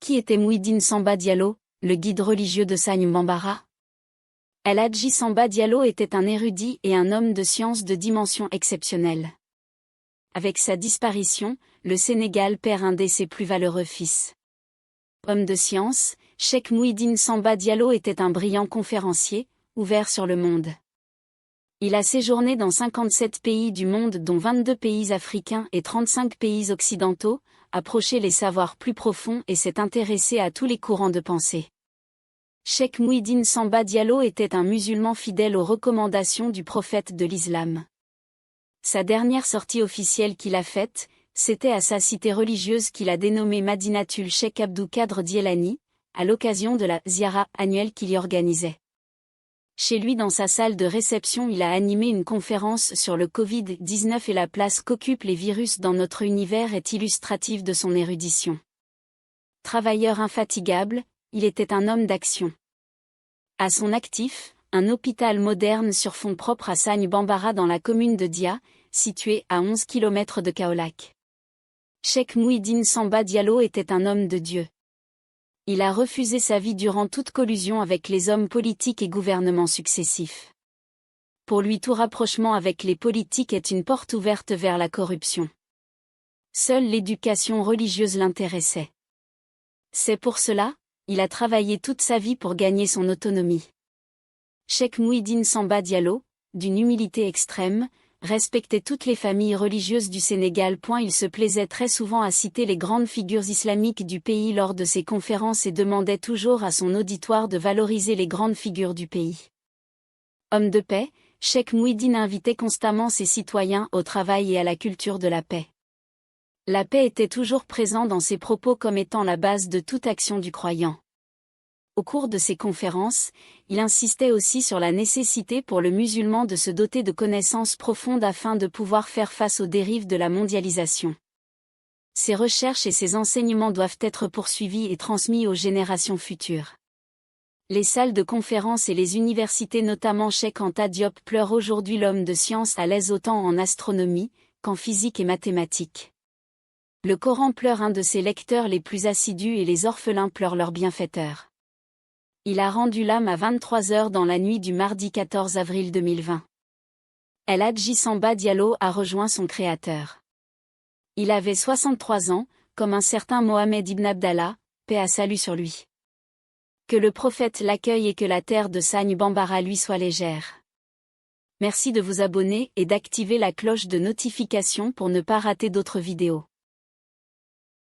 Qui était Mouhidine Samba Diallo, le guide religieux de Sagne Bambara? El Hadji Samba Diallo était un érudit et un homme de science de dimension exceptionnelle. Avec sa disparition, le Sénégal perd un de ses plus valeureux fils. Homme de science, Cheikh Mouhidine Samba Diallo était un brillant conférencier, ouvert sur le monde. Il a séjourné dans 57 pays du monde dont 22 pays africains et 35 pays occidentaux, approché les savoirs plus profonds et s'est intéressé à tous les courants de pensée. Cheikh Mouhidine Samba Diallo était un musulman fidèle aux recommandations du prophète de l'islam. Sa dernière sortie officielle qu'il a faite, c'était à sa cité religieuse qu'il a dénommée Madinatul Cheikh Abdou Kadr Djelani, à l'occasion de la ziara annuelle qu'il y organisait. Chez lui dans sa salle de réception il a animé une conférence sur le Covid-19 et la place qu'occupent les virus dans notre univers est illustrative de son érudition. Travailleur infatigable, il était un homme d'action. À son actif, un hôpital moderne sur fonds propres à Sagne Bambara dans la commune de Dia, située à 11 km de Kaolack. Cheikh Mouhidine Samba Diallo était un homme de Dieu. Il a refusé sa vie durant toute collusion avec les hommes politiques et gouvernements successifs. Pour lui tout rapprochement avec les politiques est une porte ouverte vers la corruption. Seule l'éducation religieuse l'intéressait. C'est pour cela, il a travaillé toute sa vie pour gagner son autonomie. Cheikh Mouhidine Samba Diallo, d'une humilité extrême, respectait toutes les familles religieuses du Sénégal. Il se plaisait très souvent à citer les grandes figures islamiques du pays lors de ses conférences et demandait toujours à son auditoire de valoriser les grandes figures du pays. Homme de paix, Cheikh Mouhidine invitait constamment ses citoyens au travail et à la culture de la paix. La paix était toujours présente dans ses propos comme étant la base de toute action du croyant. Au cours de ses conférences, il insistait aussi sur la nécessité pour le musulman de se doter de connaissances profondes afin de pouvoir faire face aux dérives de la mondialisation. Ses recherches et ses enseignements doivent être poursuivis et transmis aux générations futures. Les salles de conférences et les universités notamment Cheikh Anta Diop pleurent aujourd'hui l'homme de science à l'aise autant en astronomie qu'en physique et mathématiques. Le Coran pleure un de ses lecteurs les plus assidus et les orphelins pleurent leur bienfaiteur. Il a rendu l'âme à 23h dans la nuit du mardi 14 avril 2020. El Hadji Samba Diallo a rejoint son créateur. Il avait 63 ans, comme un certain Mohamed Ibn Abdallah, paix à salut sur lui. Que le prophète l'accueille et que la terre de Sagne Bambara lui soit légère. Merci de vous abonner et d'activer la cloche de notification pour ne pas rater d'autres vidéos.